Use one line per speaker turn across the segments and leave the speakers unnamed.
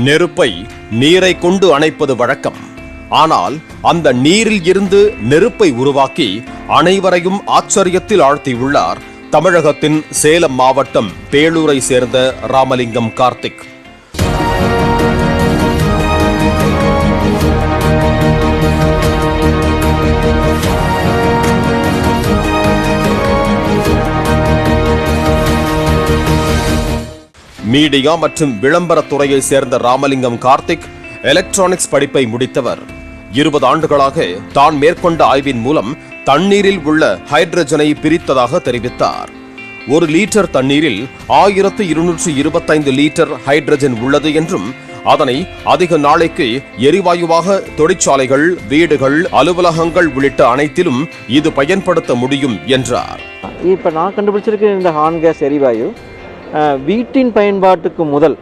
நெருப்பை நீரை கொண்டு அணைப்பது வழக்கம். ஆனால் அந்த நீரில் இருந்து நெருப்பை உருவாக்கி அனைவரையும் ஆச்சரியத்தில் ஆழ்த்தியுள்ளார் தமிழகத்தின் சேலம் மாவட்டம் பேளூரை சேர்ந்த ராமலிங்கம் கார்த்திக். மீடியா மற்றும் விளம்பரத்துறையை சேர்ந்த ராமலிங்கம் கார்த்திக் எலக்ட்ரானிக்ஸ் படிப்பை முடித்தவர். 20 ஆண்டுகளாக தான் மேற்கொண்ட ஆய்வின் மூலம் தண்ணீரில் உள்ள ஹைட்ரஜனை பிரித்ததாக தெரிவித்தார். 1 லிட்டர் தண்ணீரில் 1225 லிட்டர் ஹைட்ரஜன் உள்ளது என்றும் அதனை அதிக நாளைக்கு எரிவாயுவாக தொழிற்சாலைகள், வீடுகள், அலுவலகங்கள் உள்ளிட்ட அனைத்திலும் இது பயன்படுத்த முடியும் என்றார்.
இப்ப நான் கண்டுபிடிச்சிருக்க இந்த ஹார்ன் கேஸ் எரிவாயு வீட்டின் பயன்பாட்டுக்கு முதல்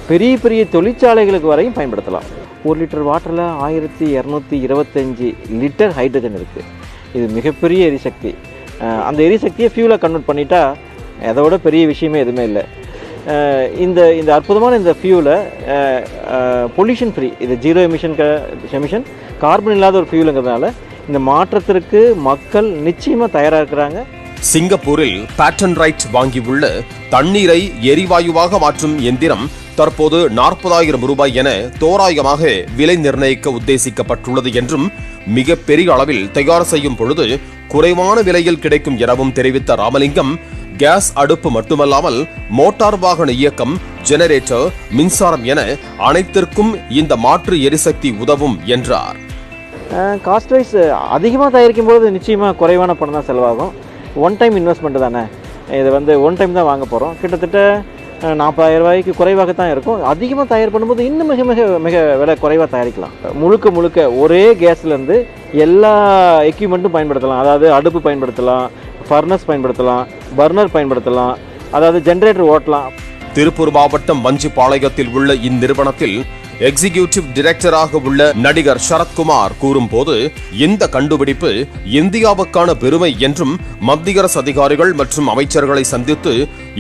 பெரிய பெரிய தொழிற்சாலைகளுக்கு வரையும் பயன்படுத்தலாம். 1 லிட்டர் வாட்டரில் 1225 லிட்டர் ஹைட்ரஜன் இருக்குது. இது மிகப்பெரிய எரிசக்தி. அந்த எரிசக்தியை ஃபியூலாக கன்வெர்ட் பண்ணிட்டா அதோட பெரிய விஷயமே எதுவுமே இல்லை. இந்த அற்புதமான இந்த ஃபியூலை பொல்யூஷன் ஃப்ரீ, இது 0 எமிஷன் கார்பன் இல்லாத ஒரு ஃபியூலுங்கிறதுனால இந்த மாற்றத்திற்கு மக்கள் நிச்சயமாக தயாராக இருக்கிறாங்க.
சிங்கப்பூரில் பேட்டன் ரைட் வாங்கியுள்ள தண்ணீரை எரிவாயுவாக மாற்றும் எந்திரம் தற்போது 40,000 ரூபாய் என தோராயமாக விலை நிர்ணயிக்க உத்தேசிக்கப்பட்டுள்ளது என்றும், மிக பெரிய அளவில் தயார் செய்யும் பொழுது குறைவான விலையில் கிடைக்கும் எனவும் தெரிவித்த ராமலிங்கம், கேஸ் அடுப்பு மட்டுமல்லாமல் மோட்டார் வாகன இயக்கம், ஜெனரேட்டர், மின்சாரம் என அனைத்திற்கும் இந்த மாற்று எரிசக்தி உதவும் என்றார்.
காஸ்ட் வைஸ் அதிகமாக தயாரிக்கும் போது நிச்சயமாக குறைவான பணம் தான் செலவாகும். ஒன் டைம் இன்வெஸ்ட்மெண்ட் தானே, இது ஒன் டைம் தான் வாங்க போகிறோம். கிட்டத்தட்ட 40,000 ரூபாய்க்கு குறைவாக தான் இருக்கும். அதிகமாக தயார் பண்ணும்போது இன்னும் மிக மிக மிக விலை குறைவாக தயாரிக்கலாம். முழுக்க ஒரே கேஸ்லேருந்து எல்லா எக்யூப்மெண்ட்டும் பயன்படுத்தலாம். அதாவது அடுப்பு பயன்படுத்தலாம், ஃபர்னஸ் பயன்படுத்தலாம், பர்னர் பயன்படுத்தலாம், அதாவது ஜெனரேட்டர் ஓட்டலாம்.
திருப்பூர் மாவட்டம் வஞ்சிபாளையத்தில் உள்ள இந்நிறுவனத்தில் எக்ஸிகியூட்டிவ் டைரக்டராக உள்ள நடிகர் சரத்குமார் கூறும்போது, இந்த கண்டுபிடிப்பு இந்தியாவுக்கான பெருமை என்றும் மத்திய அரசு அதிகாரிகள் மற்றும் அமைச்சர்களை சந்தித்து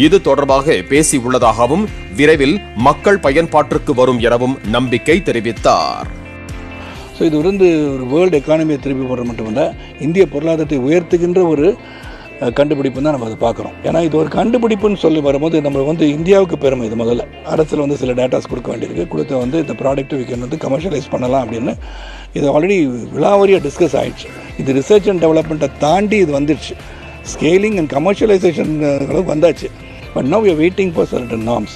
இது தொடர்பாக பேசியுள்ளதாகவும், விரைவில் மக்கள் பயன்பாட்டிற்கு வரும் எனவும் நம்பிக்கை தெரிவித்தார்.
இது ஒரு வேர்ல்டு எக்கானமியை திருப்பி போடுற மட்டுமல்ல, இந்திய பொருளாதாரத்தை உயர்த்துகின்ற ஒரு கண்டுபிடிப்பு தான் நம்ம அதை பார்க்குறோம். ஏன்னா இது ஒரு கண்டுபிடிப்புன்னு சொல்லி வரும்போது நம்ம இந்தியாவுக்கு பெருமை. இது முதல்ல அரசில் சில டேட்டாஸ் கொடுக்க வேண்டியிருக்கு. கொடுத்த இந்த ப்ராடக்ட் we can கமர்ஷியலைஸ் பண்ணலாம் அப்படின்னு இது ஆல்ரெடி விழாவரியாக டிஸ்கஸ் ஆகிடுச்சு. இது ரிசர்ச் அண்ட் டெவலப்மெண்ட்டை தாண்டி இது வந்துடுச்சு. ஸ்கேலிங் அண்ட் கமர்ஷியலைசேஷன் வந்தாச்சு. But now we are waiting for certain norms.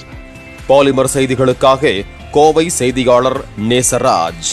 Polimer செய்திகளுக்காக கோவை செய்தியாளர் நேசராஜ்.